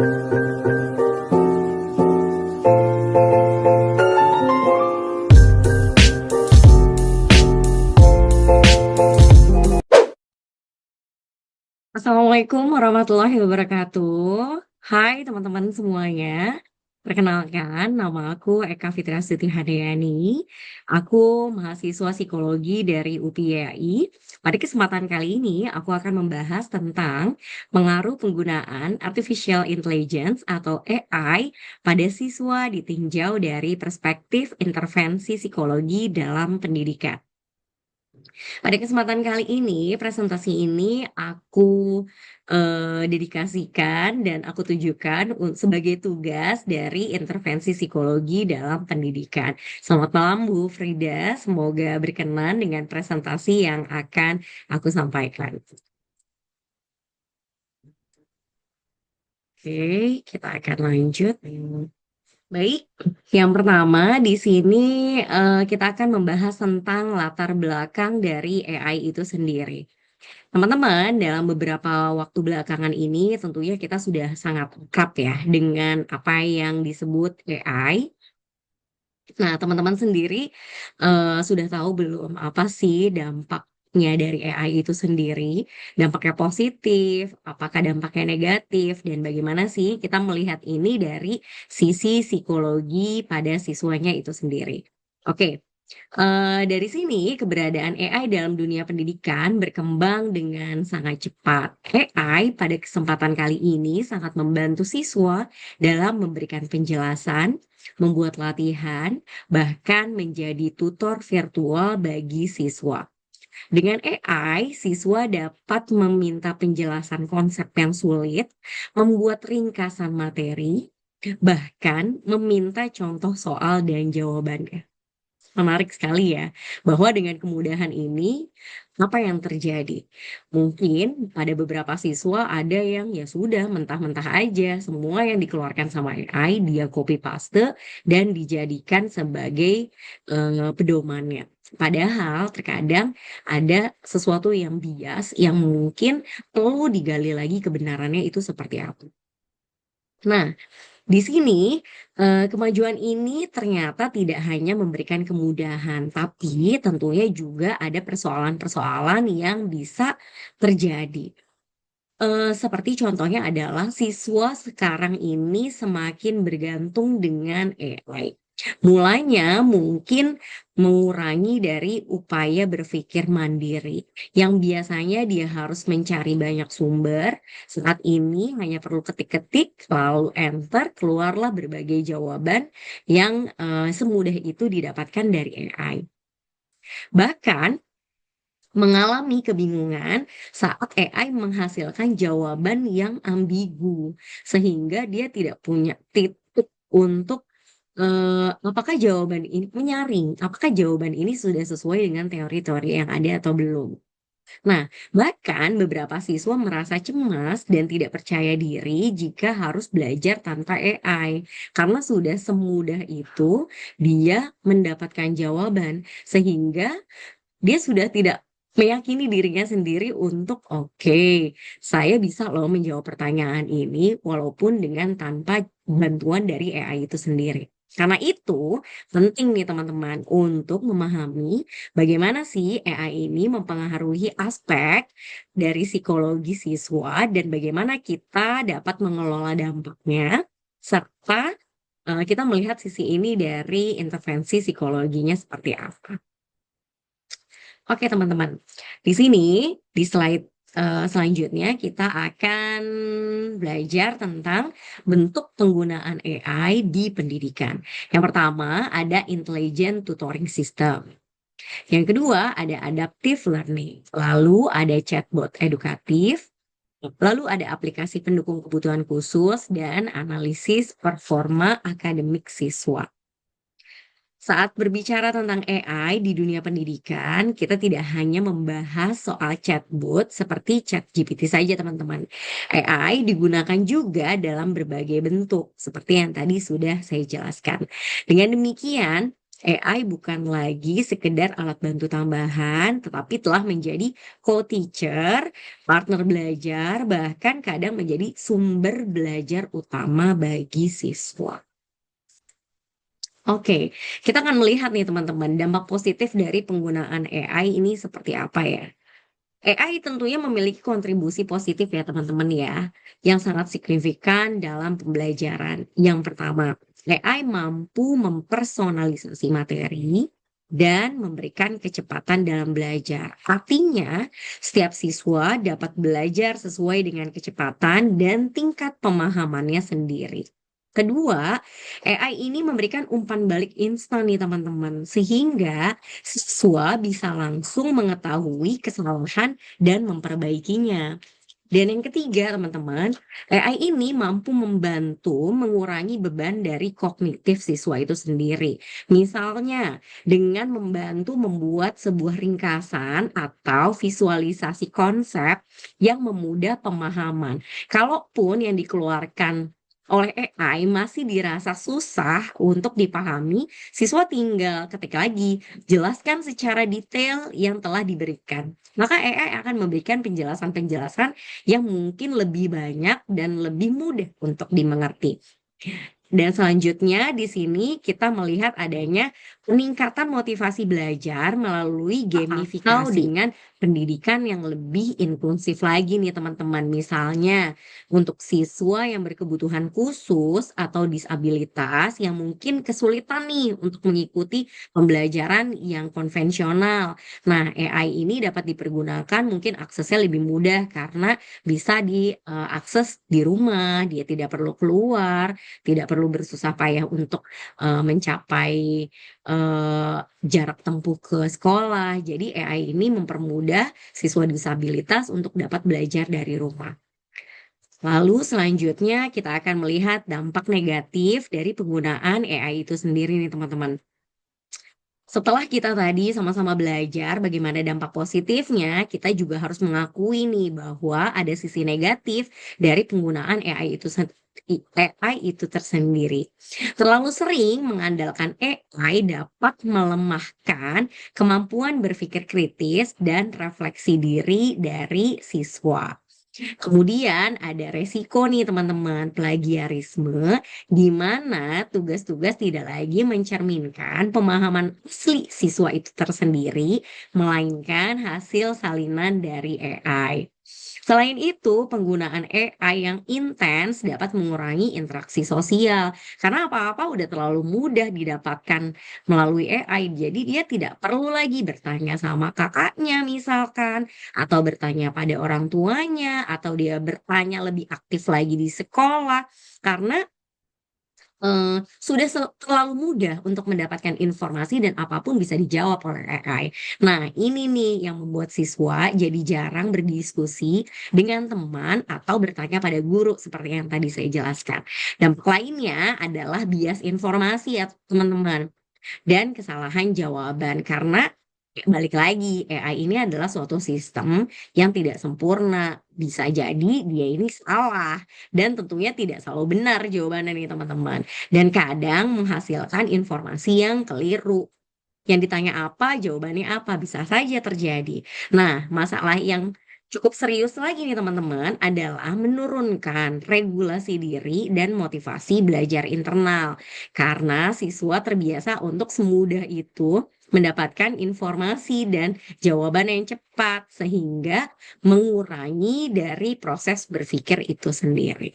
Assalamualaikum warahmatullahi wabarakatuh. Hai teman-teman semuanya. Perkenalkan, nama aku Eka Fitriastuti Handayani. Aku mahasiswa psikologi dari UPI. Pada kesempatan kali ini, aku akan membahas tentang pengaruh penggunaan artificial intelligence atau AI pada siswa ditinjau dari perspektif intervensi psikologi dalam pendidikan. Pada kesempatan kali ini, presentasi ini aku dedikasikan dan aku tujukan sebagai tugas dari intervensi psikologi dalam pendidikan. Selamat malam Bu Frida, semoga berkenan dengan presentasi yang akan aku sampaikan. Oke, kita akan lanjut. Baik, yang pertama di sini kita akan membahas tentang latar belakang dari AI itu sendiri. Teman-teman, dalam beberapa waktu belakangan ini tentunya kita sudah sangat akrab ya dengan apa yang disebut AI. Nah, teman-teman sendiri sudah tahu belum apa sih dampaknya dari AI itu sendiri? Dampaknya positif, apakah dampaknya negatif, dan bagaimana sih kita melihat ini dari sisi psikologi pada siswanya itu sendiri? Oke, dari sini, keberadaan AI dalam dunia pendidikan berkembang dengan sangat cepat. AI pada kesempatan kali ini sangat membantu siswa dalam memberikan penjelasan, membuat latihan, bahkan menjadi tutor virtual bagi siswa. Dengan AI, siswa dapat meminta penjelasan konsep yang sulit, membuat ringkasan materi, bahkan meminta contoh soal dan jawabannya. Menarik sekali ya, bahwa dengan kemudahan ini, apa yang terjadi? Mungkin pada beberapa siswa ada yang ya sudah mentah-mentah aja, semua yang dikeluarkan sama AI, dia copy paste dan dijadikan sebagai pedomannya. Padahal terkadang ada sesuatu yang bias yang mungkin perlu digali lagi kebenarannya itu seperti apa. Nah, di sini, kemajuan ini ternyata tidak hanya memberikan kemudahan, tapi tentunya juga ada persoalan-persoalan yang bisa terjadi. Seperti contohnya adalah siswa sekarang ini semakin bergantung dengan AI. Mulanya mungkin mengurangi dari upaya berpikir mandiri, yang biasanya dia harus mencari banyak sumber. Saat ini hanya perlu ketik-ketik, lalu enter, keluarlah berbagai jawaban yang semudah itu didapatkan dari AI. Bahkan mengalami kebingungan saat AI menghasilkan jawaban yang ambigu, sehingga dia tidak punya titik untuk apakah jawaban ini menyaring, apakah jawaban ini sudah sesuai dengan teori-teori yang ada atau belum. Nah, bahkan beberapa siswa merasa cemas dan tidak percaya diri jika harus belajar tanpa AI, karena sudah semudah itu dia mendapatkan jawaban, sehingga dia sudah tidak meyakini dirinya sendiri untuk oke, saya bisa loh menjawab pertanyaan ini walaupun dengan tanpa bantuan dari AI itu sendiri. Karena itu penting nih teman-teman untuk memahami bagaimana sih AI ini mempengaruhi aspek dari psikologi siswa dan bagaimana kita dapat mengelola dampaknya serta kita melihat sisi ini dari intervensi psikologinya seperti apa. Oke teman-teman, di sini di slide selanjutnya kita akan belajar tentang bentuk penggunaan AI di pendidikan. Yang pertama ada intelligent tutoring system. Yang kedua ada adaptive learning. Lalu ada chatbot edukatif. Lalu ada aplikasi pendukung kebutuhan khusus dan analisis performa akademik siswa. Saat berbicara tentang AI di dunia pendidikan, kita tidak hanya membahas soal chatbot seperti ChatGPT saja, teman-teman. AI digunakan juga dalam berbagai bentuk, seperti yang tadi sudah saya jelaskan. Dengan demikian, AI bukan lagi sekedar alat bantu tambahan, tetapi telah menjadi co-teacher, partner belajar, bahkan kadang menjadi sumber belajar utama bagi siswa. Oke, kita akan melihat nih teman-teman, dampak positif dari penggunaan AI ini seperti apa ya. AI tentunya memiliki kontribusi positif ya teman-teman ya, yang sangat signifikan dalam pembelajaran. Yang pertama, AI mampu mempersonalisasi materi dan memberikan kecepatan dalam belajar. Artinya, setiap siswa dapat belajar sesuai dengan kecepatan dan tingkat pemahamannya sendiri. Kedua, AI ini memberikan umpan balik instan nih teman-teman, sehingga siswa bisa langsung mengetahui kesalahan dan memperbaikinya. Dan yang ketiga, teman-teman, AI ini mampu membantu mengurangi beban dari kognitif siswa itu sendiri. Misalnya, dengan membantu membuat sebuah ringkasan atau visualisasi konsep yang memudah pemahaman. Kalaupun yang dikeluarkan oleh AI masih dirasa susah untuk dipahami, siswa tinggal ketik lagi, jelaskan secara detail yang telah diberikan. Maka AI akan memberikan penjelasan-penjelasan yang mungkin lebih banyak dan lebih mudah untuk dimengerti. Dan selanjutnya di sini kita melihat adanya peningkatan motivasi belajar melalui gamifikasi dengan pendidikan yang lebih inklusif lagi nih teman-teman. Misalnya untuk siswa yang berkebutuhan khusus atau disabilitas yang mungkin kesulitan nih untuk mengikuti pembelajaran yang konvensional. Nah, AI ini dapat dipergunakan mungkin aksesnya lebih mudah karena bisa diakses di rumah, dia tidak perlu keluar, tidak perlu bersusah payah untuk mencapai jarak tempuh ke sekolah. Jadi AI ini mempermudah siswa disabilitas untuk dapat belajar dari rumah. Lalu selanjutnya kita akan melihat dampak negatif dari penggunaan AI itu sendiri nih teman-teman. Setelah kita tadi sama-sama belajar bagaimana dampak positifnya, kita juga harus mengakui nih bahwa ada sisi negatif dari penggunaan AI itu tersendiri. Terlalu sering mengandalkan AI dapat melemahkan kemampuan berpikir kritis dan refleksi diri dari siswa. Kemudian ada resiko nih teman-teman, plagiarisme, di mana tugas-tugas tidak lagi mencerminkan pemahaman asli siswa itu tersendiri, melainkan hasil salinan dari AI. Selain itu, penggunaan AI yang intens dapat mengurangi interaksi sosial, karena apa-apa udah terlalu mudah didapatkan melalui AI, jadi dia tidak perlu lagi bertanya sama kakaknya misalkan, atau bertanya pada orang tuanya, atau dia bertanya lebih aktif lagi di sekolah, karena sudah terlalu mudah untuk mendapatkan informasi dan apapun bisa dijawab oleh AI. Nah, ini nih yang membuat siswa jadi jarang berdiskusi dengan teman atau bertanya pada guru seperti yang tadi saya jelaskan. Dampak lainnya adalah bias informasi ya teman-teman dan kesalahan jawaban karena balik lagi AI ini adalah suatu sistem yang tidak sempurna, bisa jadi dia ini salah dan tentunya tidak selalu benar jawabannya nih teman-teman, dan kadang menghasilkan informasi yang keliru. Yang ditanya apa, jawabannya apa, bisa saja terjadi. Nah, masalah yang cukup serius lagi nih teman-teman adalah menurunkan regulasi diri dan motivasi belajar internal. Karena siswa terbiasa untuk semudah itu mendapatkan informasi dan jawaban yang cepat sehingga mengurangi dari proses berpikir itu sendiri.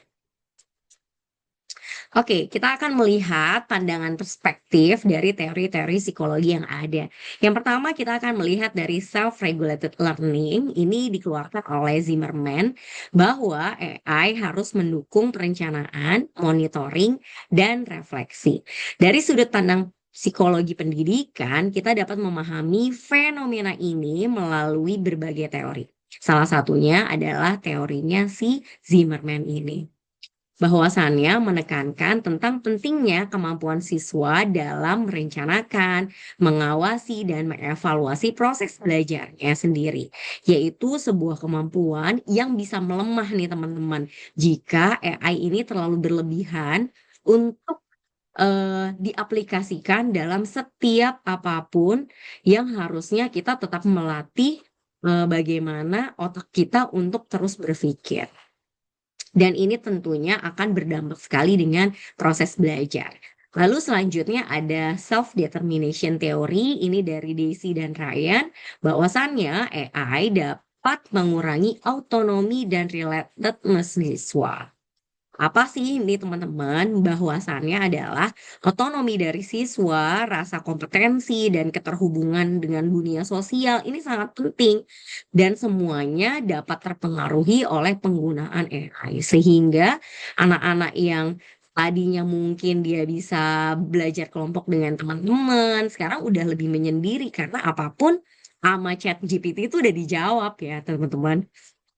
Oke, kita akan melihat pandangan perspektif dari teori-teori psikologi yang ada. Yang pertama, kita akan melihat dari self-regulated learning. Ini dikeluarkan oleh Zimmerman bahwa AI harus mendukung perencanaan, monitoring, dan refleksi. Dari sudut pandang psikologi pendidikan, kita dapat memahami fenomena ini melalui berbagai teori. Salah satunya adalah teorinya si Zimmerman ini bahwasannya menekankan tentang pentingnya kemampuan siswa dalam merencanakan, mengawasi, dan mengevaluasi proses belajarnya sendiri, yaitu sebuah kemampuan yang bisa melemah nih teman-teman jika AI ini terlalu berlebihan untuk diaplikasikan dalam setiap apapun yang harusnya kita tetap melatih bagaimana otak kita untuk terus berpikir. Dan ini tentunya akan berdampak sekali dengan proses belajar. Lalu selanjutnya ada self-determination theory, ini dari Daisy dan Ryan, bahwasannya AI dapat mengurangi autonomi dan relatedness siswa. Apa sih ini teman-teman? Bahwasannya adalah otonomi dari siswa, rasa kompetensi, dan keterhubungan dengan dunia sosial ini sangat penting. Dan semuanya dapat terpengaruhi oleh penggunaan AI. Sehingga anak-anak yang tadinya mungkin dia bisa belajar kelompok dengan teman-teman, sekarang udah lebih menyendiri karena apapun sama chat GPT itu udah dijawab ya teman-teman.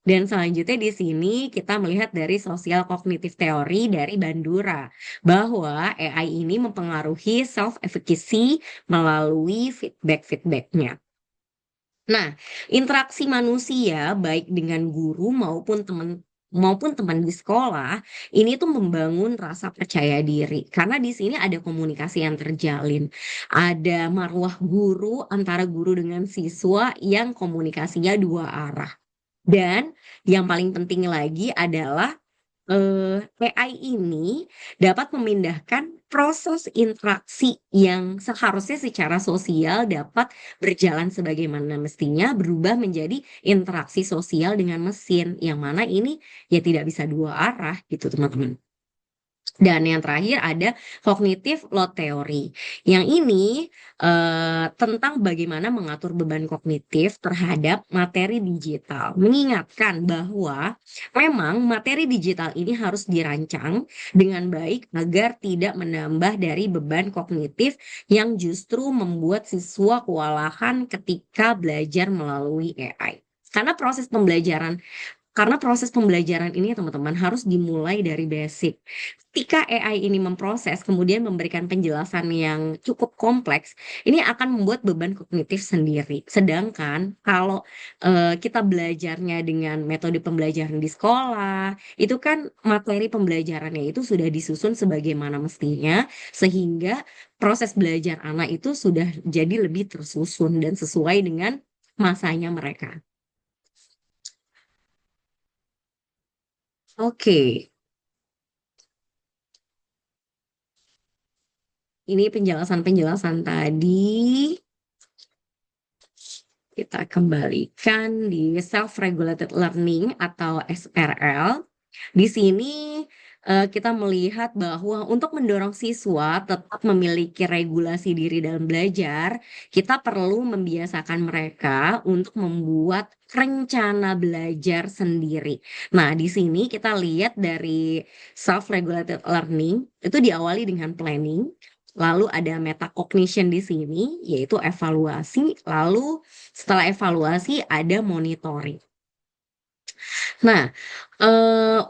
Dan selanjutnya di sini kita melihat dari sosial kognitif teori dari Bandura bahwa AI ini mempengaruhi self-efficacy melalui feedback-feedbacknya. Nah, interaksi manusia baik dengan guru maupun teman di sekolah ini tuh membangun rasa percaya diri karena di sini ada komunikasi yang terjalin. Ada marwah guru antara guru dengan siswa yang komunikasinya dua arah. Dan yang paling penting lagi adalah AI ini dapat memindahkan proses interaksi yang seharusnya secara sosial dapat berjalan sebagaimana mestinya berubah menjadi interaksi sosial dengan mesin yang mana ini ya tidak bisa dua arah gitu teman-teman. Dan yang terakhir ada cognitive load theory. Yang ini tentang bagaimana mengatur beban kognitif terhadap materi digital. Mengingatkan bahwa memang materi digital ini harus dirancang dengan baik agar tidak menambah dari beban kognitif yang justru membuat siswa kewalahan ketika belajar melalui AI. Karena proses pembelajaran ini teman-teman harus dimulai dari basic. Ketika AI ini memproses, kemudian memberikan penjelasan yang cukup kompleks, ini akan membuat beban kognitif sendiri. Sedangkan kalau kita belajarnya dengan metode pembelajaran di sekolah, itu kan materi pembelajarannya itu sudah disusun sebagaimana mestinya, sehingga proses belajar anak itu sudah jadi lebih tersusun dan sesuai dengan masanya mereka. Oke, ini penjelasan-penjelasan tadi kita kembalikan di self-regulated learning atau SRL. Di sini kita melihat bahwa untuk mendorong siswa tetap memiliki regulasi diri dalam belajar, kita perlu membiasakan mereka untuk membuat rencana belajar sendiri. Nah, di sini kita lihat dari self-regulated learning itu diawali dengan planning. Lalu ada metacognition di sini, yaitu evaluasi. Lalu setelah evaluasi ada monitoring. Nah,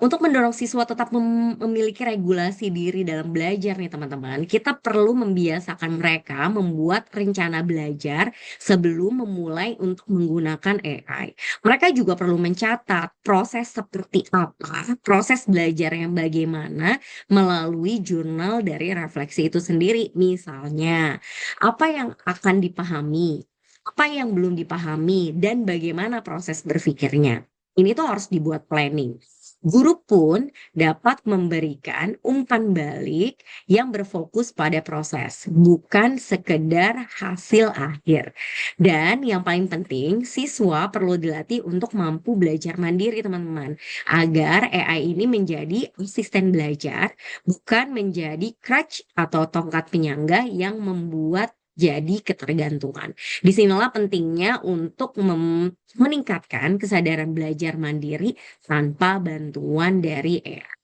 untuk mendorong siswa tetap memiliki regulasi diri dalam belajar nih teman-teman, kita perlu membiasakan mereka membuat rencana belajar sebelum memulai untuk menggunakan AI. Mereka juga perlu mencatat proses seperti apa, proses belajar yang bagaimana melalui jurnal dari refleksi itu sendiri. Misalnya, apa yang akan dipahami, apa yang belum dipahami, dan bagaimana proses berpikirnya. Ini tuh harus dibuat planning. Guru pun dapat memberikan umpan balik yang berfokus pada proses, bukan sekedar hasil akhir. Dan yang paling penting, siswa perlu dilatih untuk mampu belajar mandiri, teman-teman, agar AI ini menjadi asisten belajar, bukan menjadi crutch atau tongkat penyangga yang membuat jadi ketergantungan. Disinilah pentingnya untuk meningkatkan kesadaran belajar mandiri tanpa bantuan dari AI.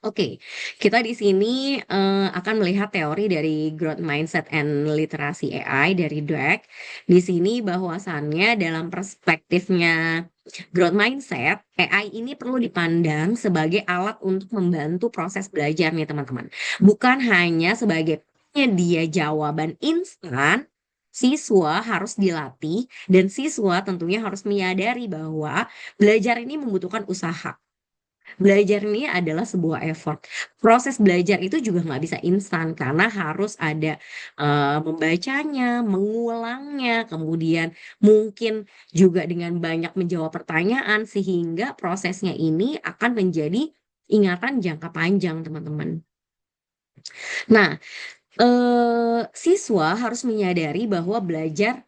Oke, kita di sini akan melihat teori dari growth mindset and literasi AI dari Dweck. Di sini bahwasannya dalam perspektifnya growth mindset, AI ini perlu dipandang sebagai alat untuk membantu proses belajar nih teman-teman. Bukan hanya sebagai penyedia jawaban instan, siswa harus dilatih dan siswa tentunya harus menyadari bahwa belajar ini membutuhkan usaha. Belajar ini adalah sebuah effort. Proses belajar itu juga nggak bisa instan karena harus ada membacanya, mengulangnya, kemudian mungkin juga dengan banyak menjawab pertanyaan sehingga prosesnya ini akan menjadi ingatan jangka panjang, teman-teman. Nah, siswa harus menyadari bahwa belajar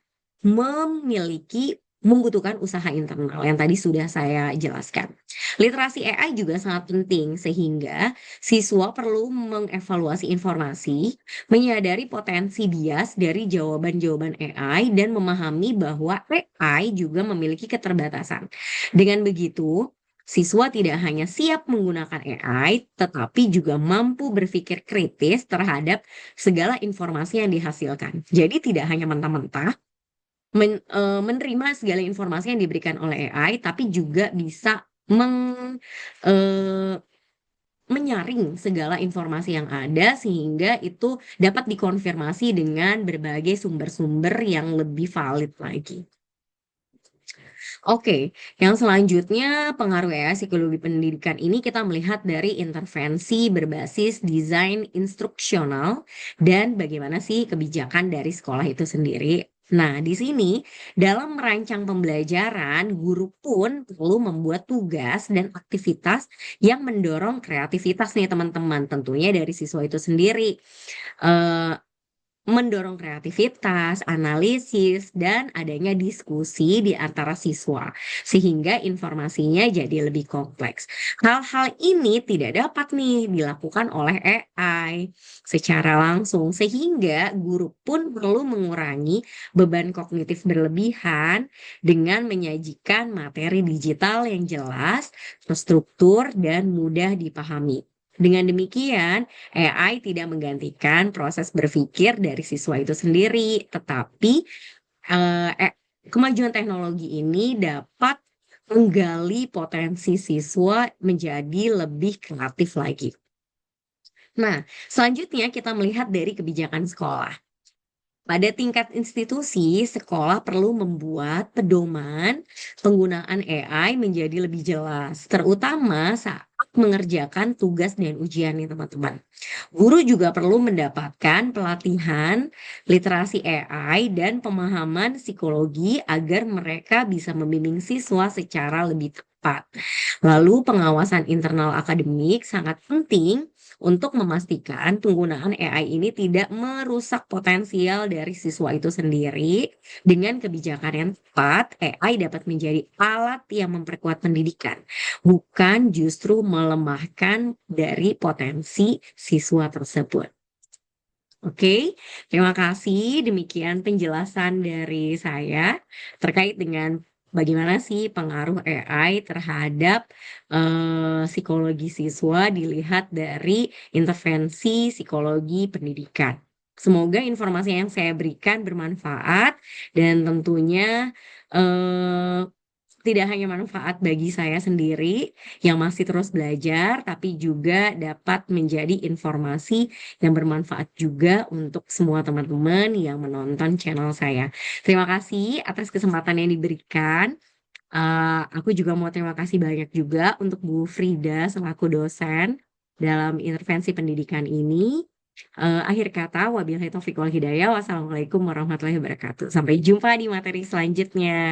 membutuhkan usaha internal yang tadi sudah saya jelaskan. Literasi AI juga sangat penting sehingga siswa perlu mengevaluasi informasi, menyadari potensi bias dari jawaban-jawaban AI dan memahami bahwa AI juga memiliki keterbatasan. Dengan begitu, siswa tidak hanya siap menggunakan AI, tetapi juga mampu berpikir kritis terhadap segala informasi yang dihasilkan. Jadi tidak hanya mentah-mentah menerima segala informasi yang diberikan oleh AI, tapi juga bisa eh, menyaring segala informasi yang ada sehingga itu dapat dikonfirmasi dengan berbagai sumber-sumber yang lebih valid lagi. Oke, yang selanjutnya pengaruh AI psikologi pendidikan ini kita melihat dari intervensi berbasis desain instruksional dan bagaimana sih kebijakan dari sekolah itu sendiri. Nah, di sini dalam merancang pembelajaran, guru pun perlu membuat tugas dan aktivitas yang mendorong kreativitas nih teman-teman, tentunya dari siswa itu sendiri. Eh, Mendorong kreativitas, analisis, dan adanya diskusi di antara siswa, sehingga informasinya jadi lebih kompleks. Hal-hal ini tidak dapat nih dilakukan oleh AI secara langsung, sehingga guru pun perlu mengurangi beban kognitif berlebihan dengan menyajikan materi digital yang jelas, terstruktur, dan mudah dipahami. Dengan demikian, AI tidak menggantikan proses berpikir dari siswa itu sendiri, tetapi eh, eh, kemajuan teknologi ini dapat menggali potensi siswa menjadi lebih kreatif lagi. Nah, selanjutnya kita melihat dari kebijakan sekolah. Pada tingkat institusi, sekolah perlu membuat pedoman penggunaan AI menjadi lebih jelas, terutama saat mengerjakan tugas dan ujian nih teman-teman. Guru juga perlu mendapatkan pelatihan literasi AI dan pemahaman psikologi agar mereka bisa membimbing siswa secara lebih tepat. Lalu pengawasan internal akademik sangat penting untuk memastikan penggunaan AI ini tidak merusak potensial dari siswa itu sendiri. Dengan kebijakan yang tepat, AI dapat menjadi alat yang memperkuat pendidikan, bukan justru melemahkan dari potensi siswa tersebut. Oke, terima kasih. Demikian penjelasan dari saya terkait dengan bagaimana sih pengaruh AI terhadap psikologi siswa dilihat dari intervensi psikologi pendidikan. Semoga informasi yang saya berikan bermanfaat dan tentunya eh, tidak hanya manfaat bagi saya sendiri yang masih terus belajar, tapi juga dapat menjadi informasi yang bermanfaat juga untuk semua teman-teman yang menonton channel saya. Terima kasih atas kesempatan yang diberikan. Aku juga mau terima kasih banyak juga untuk Bu Frida selaku dosen dalam intervensi pendidikan ini. Akhir kata, wabillahi taufiq wal hidayah. Wassalamualaikum warahmatullahi wabarakatuh. Sampai jumpa di materi selanjutnya.